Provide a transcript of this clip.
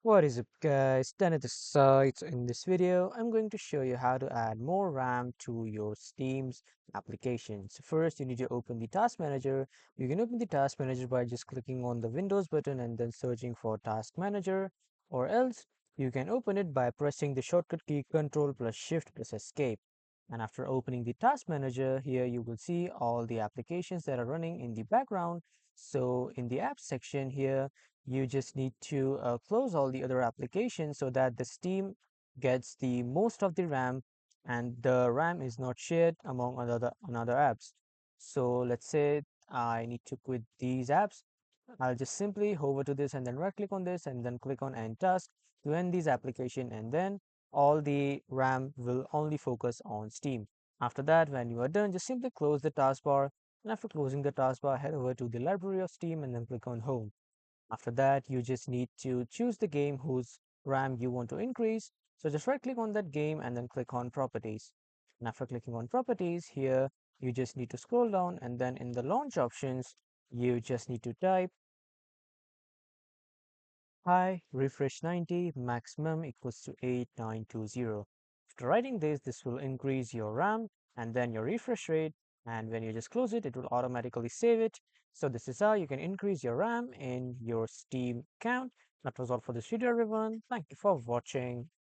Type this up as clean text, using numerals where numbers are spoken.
What is up guys, Dan at the site. In this video, I'm going to show you how to add more RAM to your Steam's applications. First, you need to open the task manager. You can open the task manager by just clicking on the Windows button and then searching for task manager, or else you can open it by pressing the shortcut key Ctrl plus Shift plus Escape. And after opening the task manager, here you will see all the applications that are running in the background. So in the apps section here, you just need to close all the other applications so that the Steam gets the most of the RAM and the RAM is not shared among another apps. So let's say I need to quit these apps. I'll just simply hover to this and then right click on this and then click on end task to end this application, and then all the RAM will only focus on Steam. After that, when you are done, just simply close the taskbar, and after closing the taskbar, head over to the library of Steam and then click on home. After that, you just need to choose the game whose RAM you want to increase. So just right click on that game and then click on properties. And after clicking on properties here, you just need to scroll down, and then in the launch options, you just need to type high refresh 90 maximum equals to 8920. After writing this, this will increase your RAM and then your refresh rate. And when you just close it, it will automatically save it. So this is how you can increase your RAM in your Steam account. That was all for this video, everyone. Thank you for watching.